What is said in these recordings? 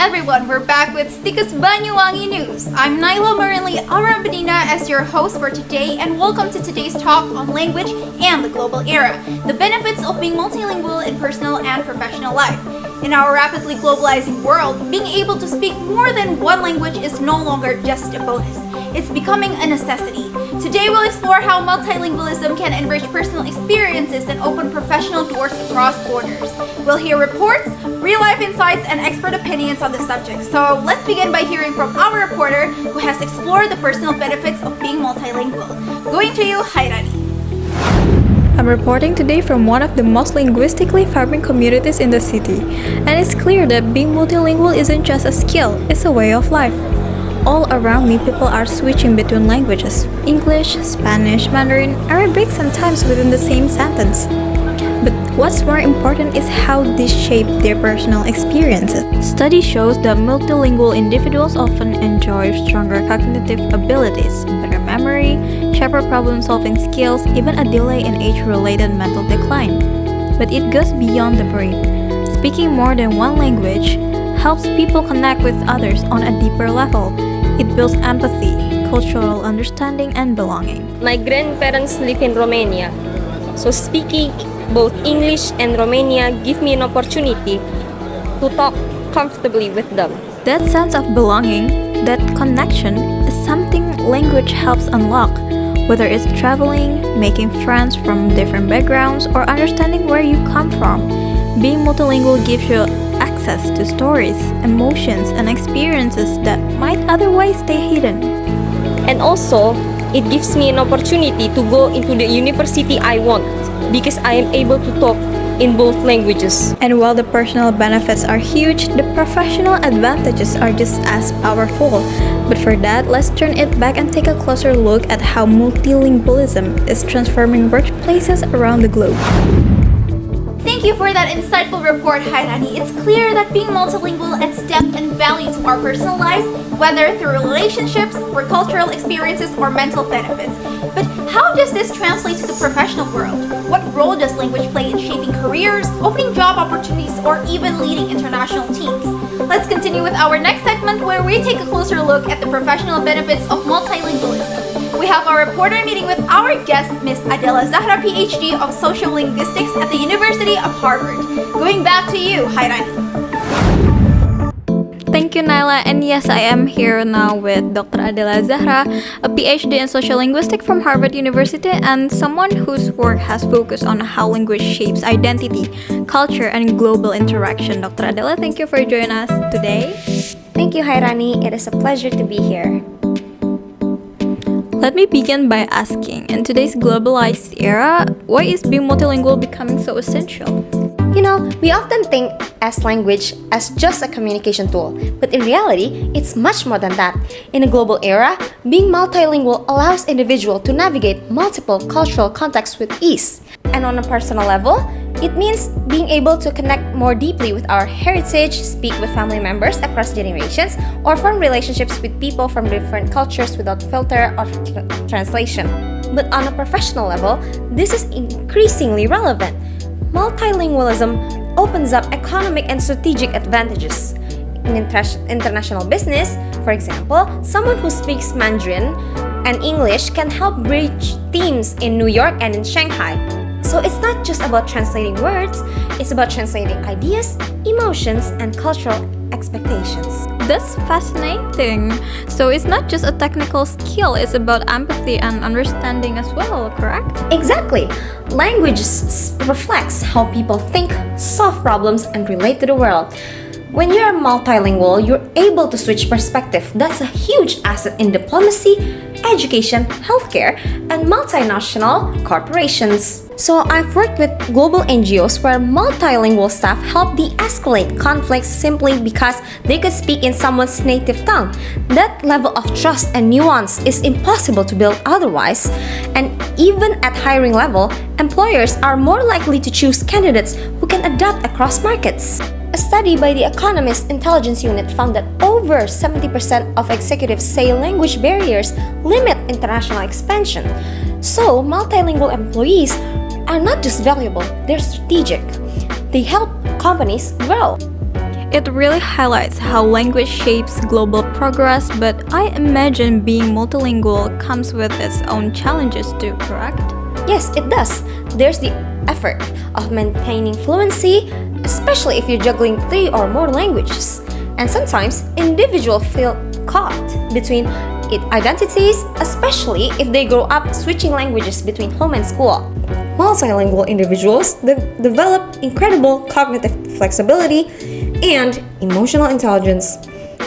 everyone, we're back with Stikes Banyuwangi News. I'm Nayla Marinlee Auramadina as your host for today, and welcome to today's talk on language and the global era, the benefits of being multilingual in personal and professional life. In our rapidly globalizing world, being able to speak more than one language is no longer just a bonus. It's becoming a necessity. Today we'll explore how multilingualism can enrich personal experiences and open professional doors across borders. We'll hear reports, real-life insights, and expert opinions on the subject. So let's begin by hearing from our reporter who has explored the personal benefits of being multilingual. Going to you, Chairani. I'm reporting today from one of the most linguistically vibrant communities in the city, and it's clear that being multilingual isn't just a skill, it's a way of life. All around me, people are switching between languages: English, Spanish, Mandarin, Arabic, sometimes within the same sentence. But what's more important is how this shape their personal experiences. Study shows that multilingual individuals often enjoy stronger cognitive abilities, better memory, sharper problem-solving skills, even a delay in age-related mental decline. But it goes beyond the brain. Speaking more than one language helps people connect with others on a deeper level. It builds empathy, cultural understanding, and belonging. My grandparents live in Romania, so speaking both English and Romania give me an opportunity to talk comfortably with them. That sense of belonging, that connection, is something language helps unlock. Whether it's traveling, making friends from different backgrounds, or understanding where you come from, being multilingual gives you access to stories, emotions, and experiences that might otherwise stay hidden. And also, it gives me an opportunity to go into the university I want because I am able to talk in both languages. And while the personal benefits are huge, the professional advantages are just as powerful. But for that, let's turn it back and take a closer look at how multilingualism is transforming workplaces around the globe. Thank you for that insightful report, Chairani. It's clear that being multilingual adds depth and value to our personal lives, whether through relationships, or cultural experiences, or mental benefits. But how does this translate to the professional world? What role does language play in shaping careers, opening job opportunities, or even leading international teams? Let's continue with our next segment where we take a closer look at the professional benefits of multilingualism. We have our reporter meeting with our guest, Miss Adela Zahra, PhD of Social Linguistics at the University of Harvard. Going back to you, Chairani. Thank you, Nayla. And yes, I am here now with Dr. Adela Zahra, a PhD in Social Linguistics from Harvard University, and someone whose work has focused on how language shapes identity, culture, and global interaction. Dr. Adela, thank you for joining us today. Thank you, Chairani. It is a pleasure to be here. Let me begin by asking, in today's globalized era, why is being multilingual becoming so essential? You know, we often think as language as just a communication tool, but in reality, it's much more than that. In a global era, being multilingual allows individuals to navigate multiple cultural contexts with ease. And on a personal level, it means being able to connect more deeply with our heritage, speak with family members across generations, or form relationships with people from different cultures without filter or translation. But on a professional level, this is increasingly relevant. Multilingualism opens up economic and strategic advantages. In international business, for example, someone who speaks Mandarin and English can help bridge teams in New York and in Shanghai. So it's not just about translating words, it's about translating ideas, emotions, and cultural expectations. That's fascinating. So it's not just a technical skill, it's about empathy and understanding as well, correct? Exactly. Language reflects how people think, solve problems, and relate to the world. When you're multilingual, you're able to switch perspective. That's a huge asset in diplomacy, education, healthcare, and multinational corporations. So I've worked with global NGOs where multilingual staff help de-escalate conflicts simply because they could speak in someone's native tongue. That level of trust and nuance is impossible to build otherwise. And even at hiring level, employers are more likely to choose candidates who can adapt across markets. A study by the Economist Intelligence Unit found that over 70% of executives say language barriers limit international expansion. So, multilingual employees are not just valuable, they're strategic. They help companies grow. It really highlights how language shapes global progress, but I imagine being multilingual comes with its own challenges too, correct? Yes, it does. There's the effort of maintaining fluency, especially if you're juggling 3 or more languages. And sometimes individuals feel caught between identities, especially if they grow up switching languages between home and school. Multilingual individuals develop incredible cognitive flexibility and emotional intelligence.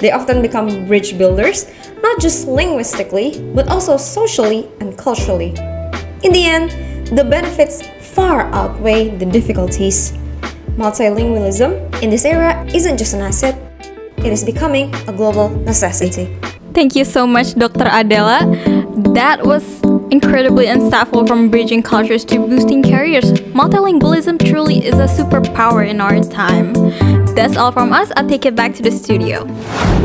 They often become bridge builders, not just linguistically, but also socially and culturally. In the end, the benefits far outweigh the difficulties. Multilingualism in this era isn't just an asset, it is becoming a global necessity. Thank you so much, Dr. Adela. That was incredibly insightful, from bridging cultures to boosting careers. Multilingualism truly is a superpower in our time. That's all from us. I'll take it back to the studio.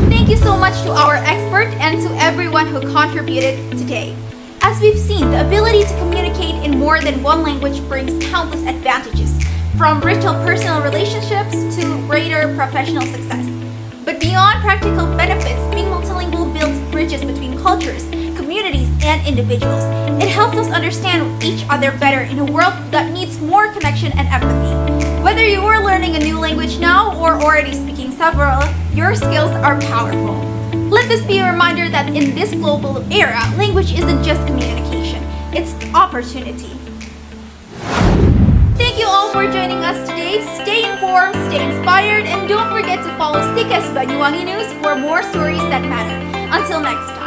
Thank you so much to our expert and to everyone who contributed today. As we've seen, the ability to communicate in more than one language brings countless advantages, from richer personal relationships to greater professional success. But beyond practical benefits, being multilingual builds bridges between cultures, communities, and individuals. It helps us understand each other better in a world that needs more connection and empathy. Whether you are learning a new language now or already speaking several, your skills are powerful. Let this be a reminder that in this global era, language isn't just communication, it's opportunity. Thank you all for joining us today. Stay informed, stay inspired, and don't forget to follow Stikes Banyuwangi News for more stories that matter. Until next time.